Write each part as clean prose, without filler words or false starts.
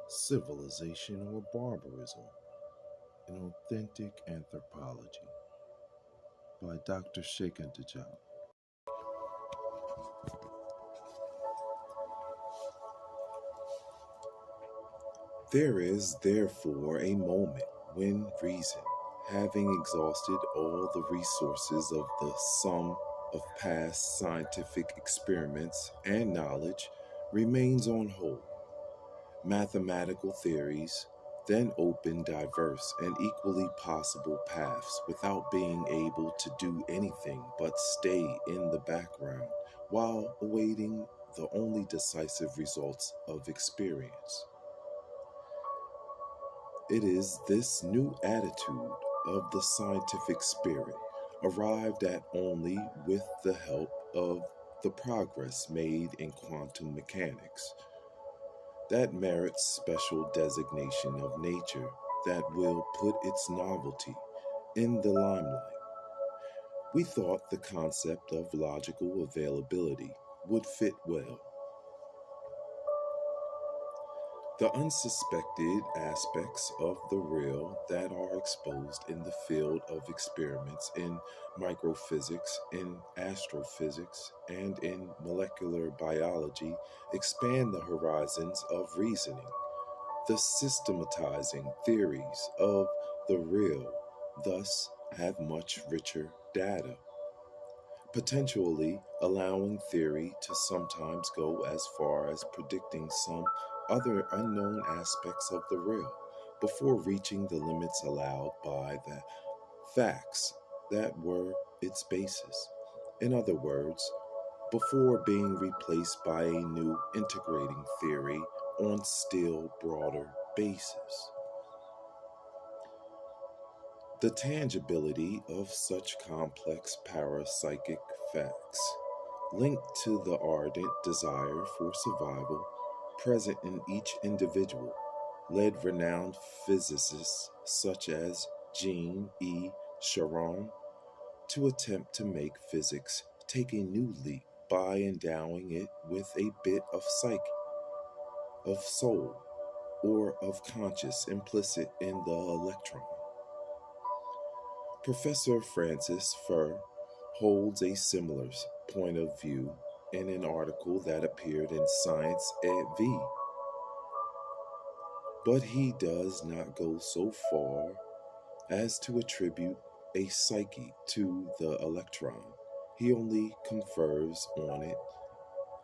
Civilization or Barbarism, an Authentic Anthropology by Dr. Cheikh and Diop. There is therefore a moment when reason, having exhausted all the resources of the sum of past scientific experiments and knowledge, remains on hold. Mathematical theories then open diverse and equally possible paths without being able to do anything but stay in the background while awaiting the only decisive results of experience. It is this new attitude of the scientific spirit, arrived at only with the help of the progress made in quantum mechanics, that merits special designation of nature that will put its novelty in the limelight. We thought the concept of logical availability would fit well. The unsuspected aspects of the real that are exposed in the field of experiments in microphysics, in astrophysics, and in molecular biology expand the horizons of reasoning. The systematizing theories of the real thus have much richer data, potentially allowing theory to sometimes go as far as predicting some other unknown aspects of the real before reaching the limits allowed by the facts that were its basis. In other words, before being replaced by a new integrating theory on still broader basis. The tangibility of such complex parapsychic facts, linked to the ardent desire for survival present in each individual, led renowned physicists such as Jean E. Sharon to attempt to make physics take a new leap by endowing it with a bit of psyche, of soul, or of conscious implicit in the electron. Professor Francis Furr holds a similar point of view in an article that appeared in Science et Vie, but he does not go so far as to attribute a psyche to the electron. He only confers on it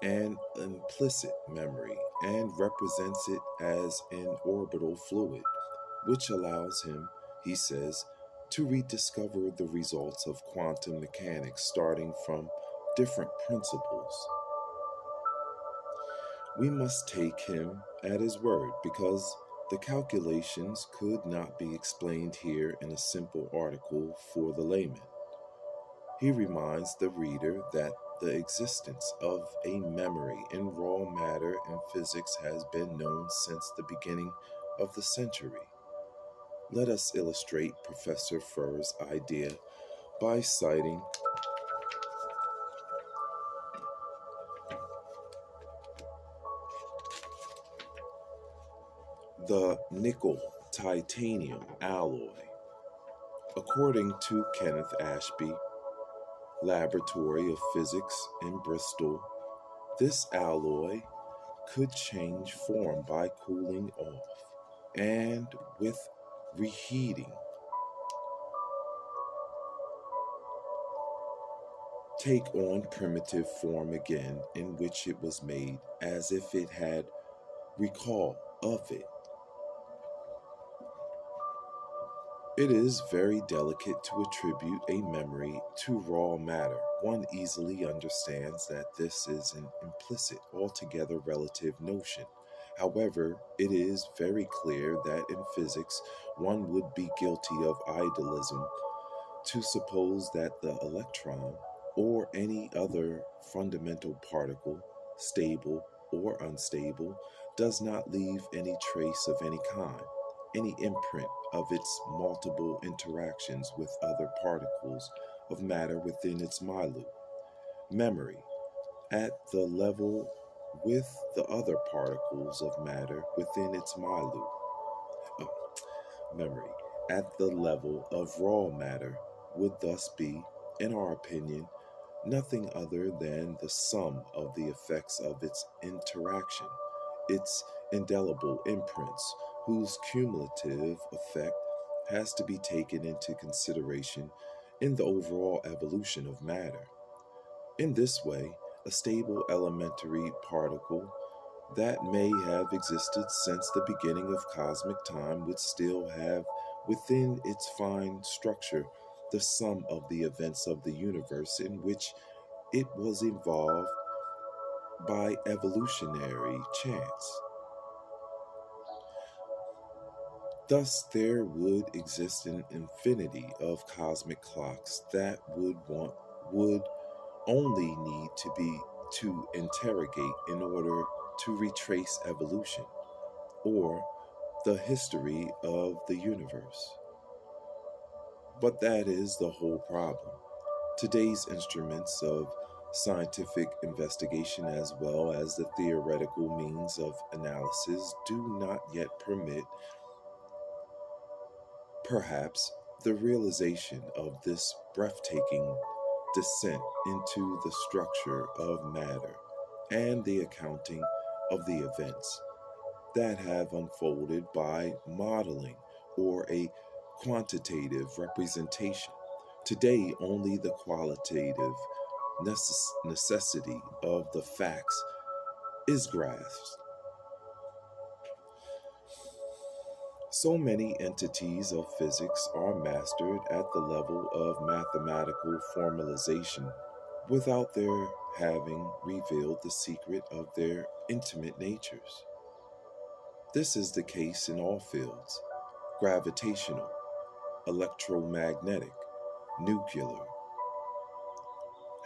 an implicit memory and represents it as an orbital fluid, which allows him, he says, to rediscover the results of quantum mechanics starting from different principles. We must take him at his word because the calculations could not be explained here in a simple article for the layman. He reminds the reader that the existence of a memory in raw matter in physics has been known since the beginning of the century. Let us illustrate Professor Furr's idea by citing the nickel-titanium alloy. According to Kenneth Ashby, Laboratory of Physics in Bristol, this alloy could change form by cooling off and with reheating take on primitive form again in which it was made as if it had recall of it. It is very delicate to attribute a memory to raw matter. One easily understands that this is an implicit, altogether relative notion. However, it is very clear that in physics one would be guilty of idealism to suppose that the electron or any other fundamental particle, stable or unstable, does not leave any trace of any kind, any imprint of its multiple interactions with other particles of matter within its milieu. Memory, at the level with the other particles of matter within its memory at the level of raw matter would thus be, in our opinion, nothing other than the sum of the effects of its interaction, its indelible imprints, whose cumulative effect has to be taken into consideration in the overall evolution of matter. In this way, a stable elementary particle that may have existed since the beginning of cosmic time would still have within its fine structure the sum of the events of the universe in which it was involved by evolutionary chance. Thus, there would exist an infinity of cosmic clocks that would only need to interrogate in order to retrace evolution or the history of the universe. But that is the whole problem. Today's instruments of scientific investigation, as well as the theoretical means of analysis, do not yet permit, perhaps, the realization of this breathtaking descent into the structure of matter and the accounting of the events that have unfolded by modeling or a quantitative representation. Today, only the qualitative necessity of the facts is grasped. So many entities of physics are mastered at the level of mathematical formalization without their having revealed the secret of their intimate natures. This is the case in all fields: gravitational, electromagnetic, nuclear.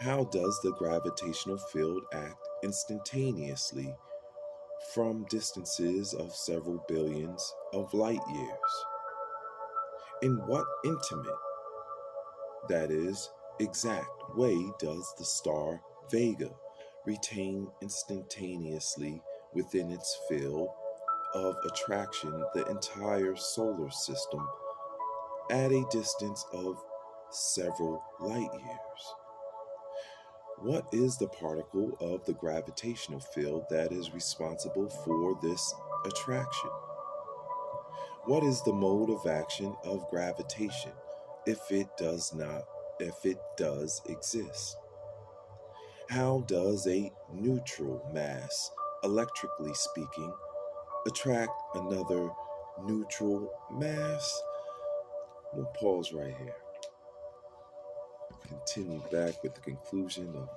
How does the gravitational field act instantaneously from distances of several billions of light years? In what intimate, that is, exact way does the star Vega retain instantaneously within its field of attraction the entire solar system at a distance of several light years? What is the particle of the gravitational field that is responsible for this attraction? What is the mode of action of gravitation if it does exist? How does a neutral mass, electrically speaking, attract another neutral mass? We'll pause right here. Continue back with the conclusion of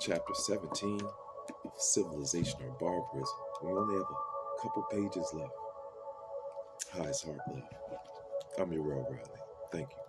chapter 17 of Civilization or Barbarism. We only have a couple pages left. Hi, it's Heart Love. I'm Uriel. Thank you.